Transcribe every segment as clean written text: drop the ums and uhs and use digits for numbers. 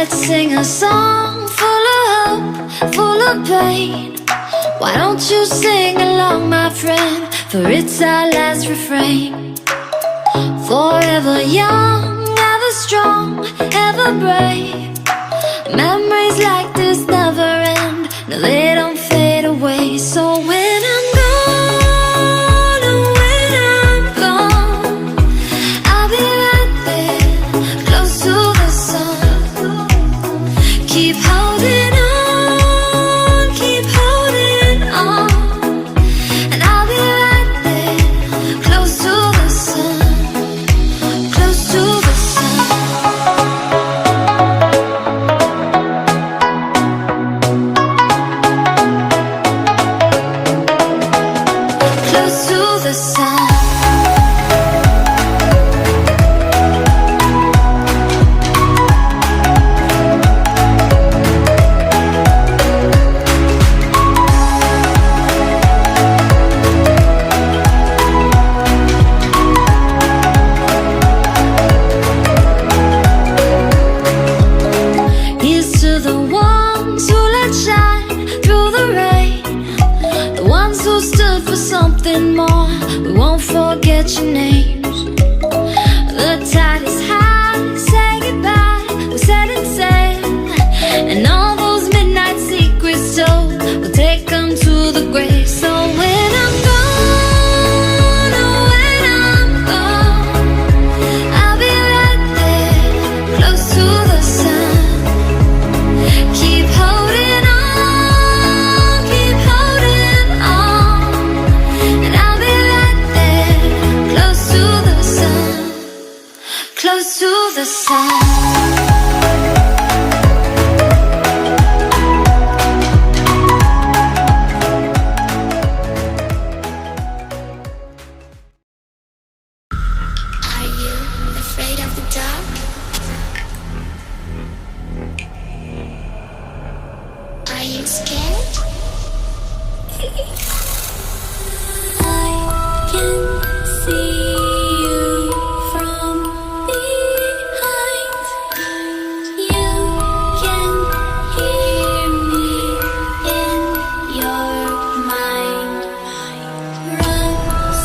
Let's sing a song full of hope, full of pain. Why don't you sing along, my friend? For it's our last refrain. Forever young, ever strong, ever brave. Memories like this never end. No, they don't fade away. So when I'm gone, oh, when I'm gone, I'll be right there, close to the sun. Keep holding on, keep holding on, and I'll be right there, close to the sun, close to the sun. Close to the sun. Here's to the ones who let shine through the rain, the ones who stood for something more. We won't forget your names. The tide is high, say goodbye, we're setting sail, and all those midnight secrets told, we'll take them to the grave. So when I'm gone, oh, when I'm gone, I'll be right there, close to the sun. Keep holding on, keep holding on, and I'll be right there, close to the sun, close to the sun. Are you afraid of the dark? Are you scared? I can see you from behind. You can hear me in your mind. Run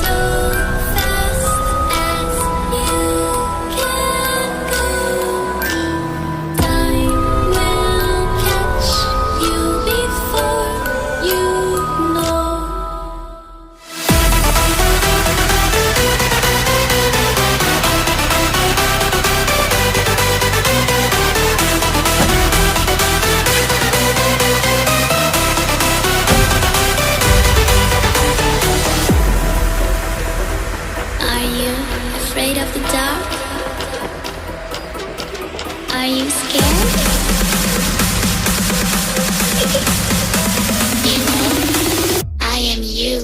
so fast as you can go. Time will catch you before you know. Are you afraid of the dark? Are you scared? You know, I am you.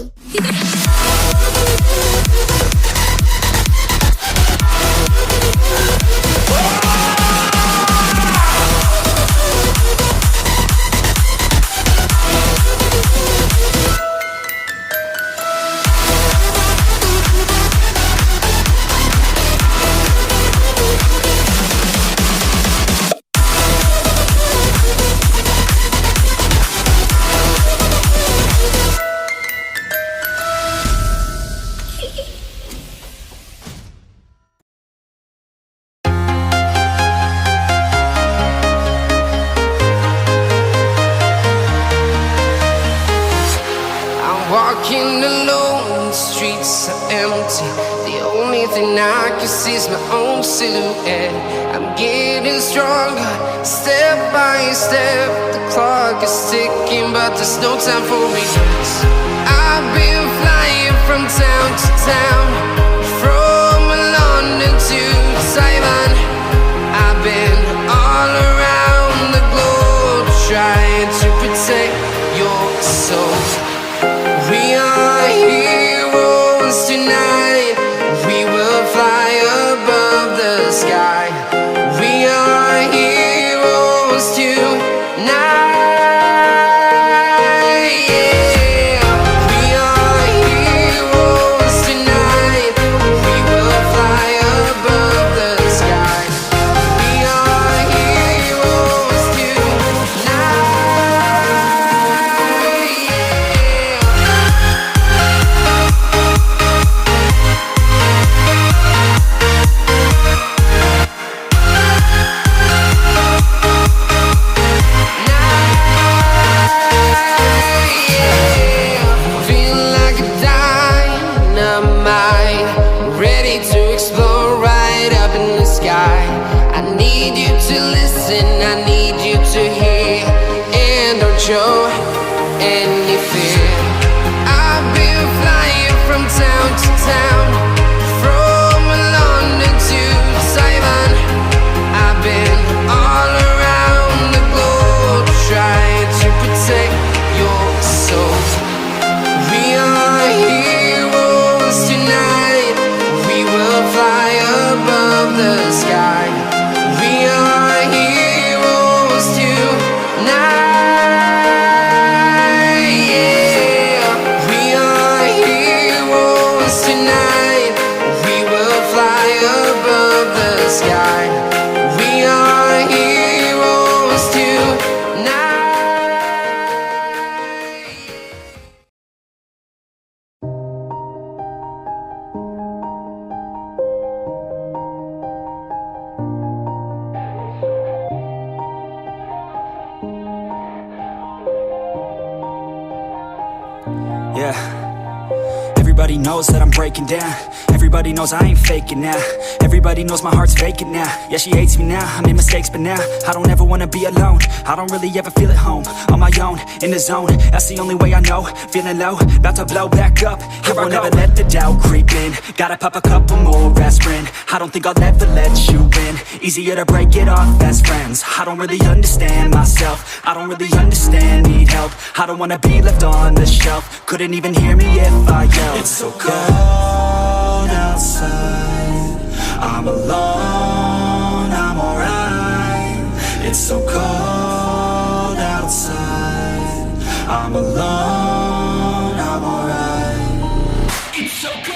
I'm walking alone, the streets are empty. The only thing I can see is my own silhouette. I'm getting stronger, step by step. The clock is ticking, but there's no time for regrets. I've been flying from town to town, from London to Taiwan. I've been all around the globe, trying to protect your soul. We are heroes tonight. We will fly above the sky. We are heroes tonight. Yeah. We are heroes tonight. We will fly above the sky. We are heroes. show any fear. I've been flying from town to town, from London to Taiwan. I've been all around the globe trying to protect your soul. We are heroes tonight. We will fly above the sky. We are heroes tonight. Yeah. We are heroes tonight. We will fly above the sky. We are heroes tonight. Yeah. Everybody knows that I'm breaking down. Everybody knows I ain't faking now. Everybody knows my heart's vacant now. Yeah, she hates me now, I made mistakes but now I don't ever wanna be alone. I don't really ever feel at home. On my own, in the zone, that's the only way I know. Feeling low, about to blow back up. I won't ever let the doubt creep in. Gotta pop a couple more aspirin. I don't think I'll ever let you in. Easier to break it off best friends. I don't really understand myself. I don't really understand, need help. I don't wanna be left on the shelf. Couldn't even hear me if I yelled. It's so cold outside. I'm alone, I'm alright. It's so cold outside. I'm alone, I'm alright. It's so cold.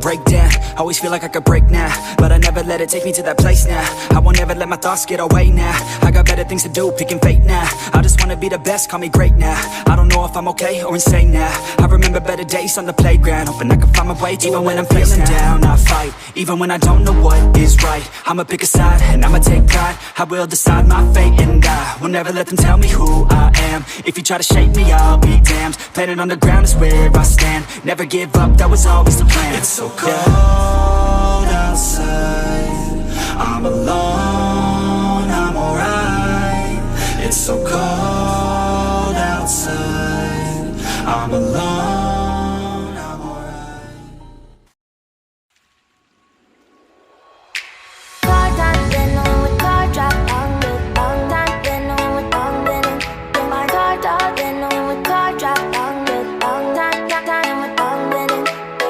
Break down, always feel like I could break now, but I never let it take me to that place now. I won't ever let my thoughts get away now. I got better things to do, picking fate now. I just wanna be the best, call me great now. I don't know if I'm okay or insane now. I remember better days on the playground, hoping I can find my way even when I'm feeling down. I fight, even when I don't know what is right. I'ma pick a side, and I'ma take pride. I will decide my fate, and I will never let them tell me who I am. If you try to shape me, I'll be damned. Planet on the ground is where I stand. Never give up, that was always the plan. It's so cold outside. I'm alone, I'm alright. It's so cold outside. I'm alone, I'm alright. Car time, then on with car drop, long time, then on with long been. Then my car top, then on with car drop, long time with long been.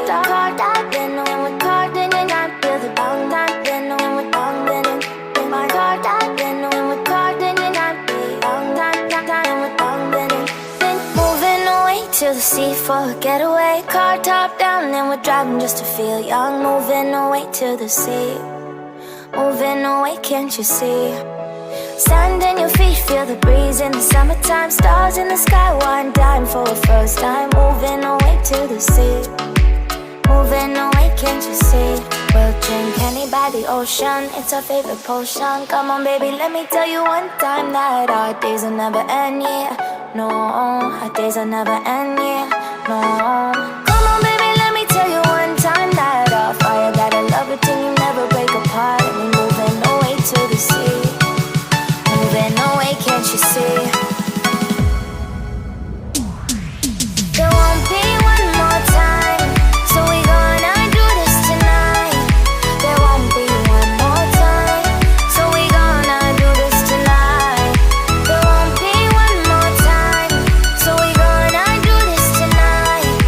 Car top, then on with car, then and I feel the long time, then on with long been. Then my car top, then on with car, then and I feel long time with long been. Then moving away to the sea for a getaway. Car top down, then we're driving just to feel young. Moving away to the sea. Moving away, can't you see? Sand in your feet, feel the breeze in the summertime. Stars in the sky, one dime for the first time. Moving away to the sea. Moving away, can't you see? We'll drink honey by the ocean, it's our favorite potion. Come on baby, let me tell you one time that our days will never end, yeah. No, our days will never end, yeah. No. Come on baby, let me tell you one time that our fire got a love it till you never break apart. And we moving away to the sea. Moving away, can't you see? There won't be one more time, so we gonna do this tonight. There won't be one more time, so we gonna do this tonight. There won't be one more time, so we gonna do this tonight.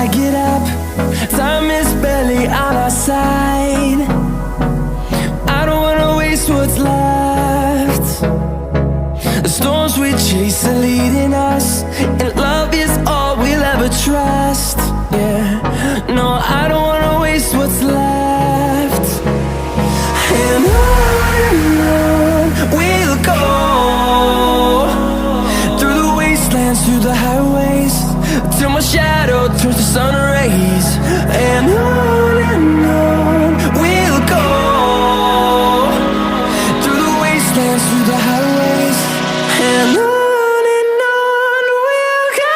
get up, time is barely on our side. I don't wanna waste what's left. The storms we chase are leading us, and love is all we'll ever trust. Yeah, no, I don't wanna waste what's left. And on we'll go, through the wastelands, through the highways, till my shadow turns to sun rays. And on we'll go, through the wastelands, through the highways, and on we'll go.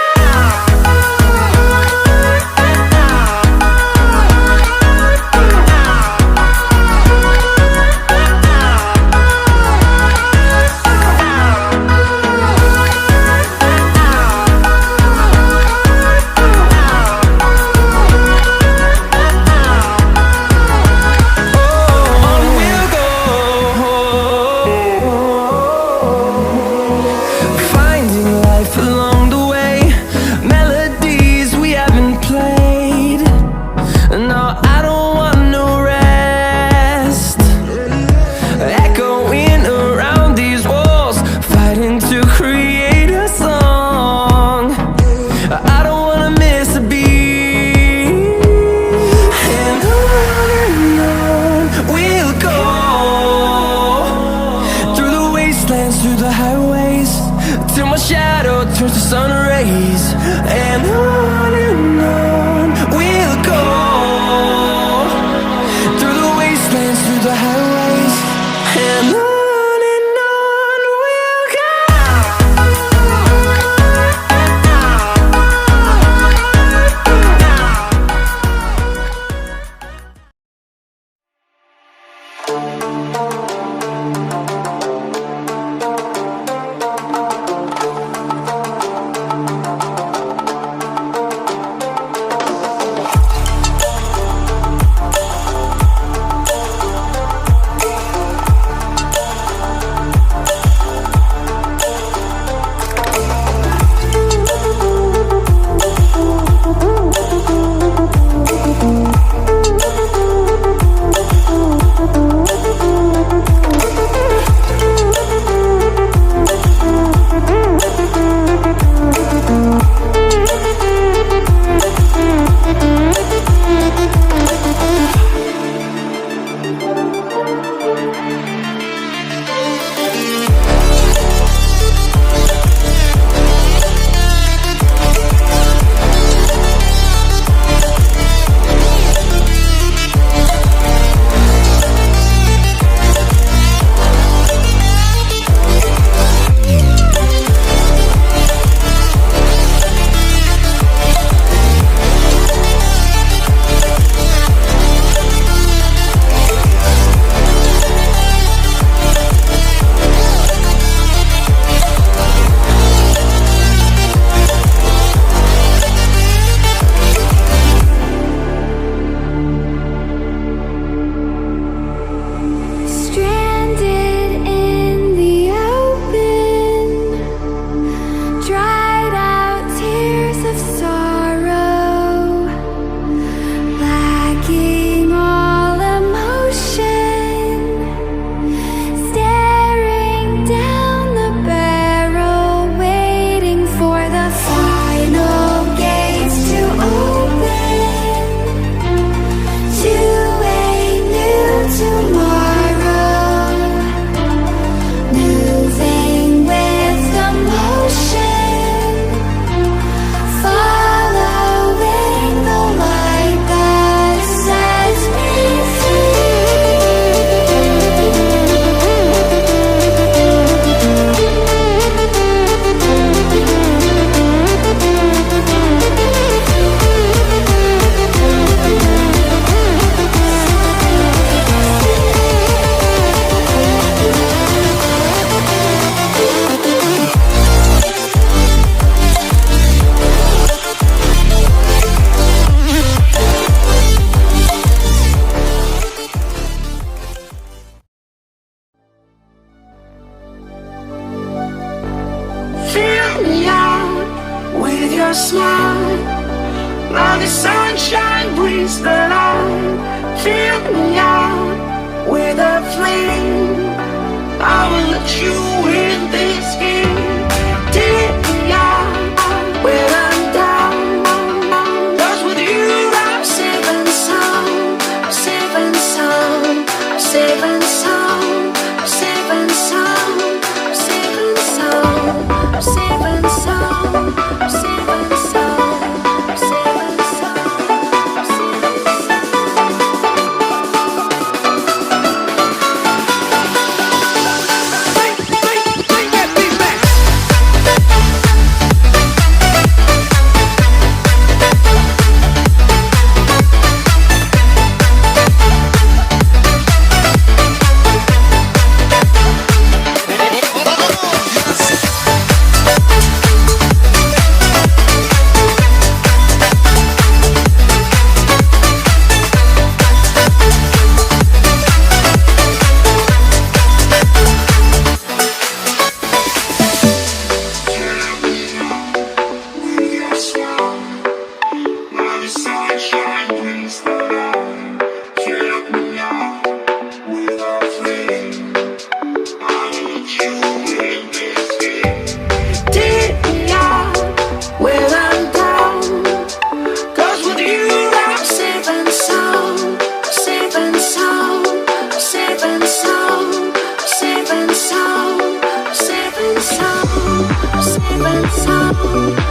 Turns to sun rays, and on we'll go, through the wastelands, through the highways, and on we'll go. Fill me out with your smile. Now the sunshine brings the light. Fill me out with a flame. I will let you in this game. Take me out when I'm down. 'Cause with you I'm safe and sound. Safe and sound. Safe and sound. Safe and sound. Safe and sound. Safe and sound. Safe and sound. Safe and sound. Take me out when I'm down. 'Cause with you I'm safe and sound. Safe and sound. Safe and sound. Safe and sound. Safe and sound. Safe and sound.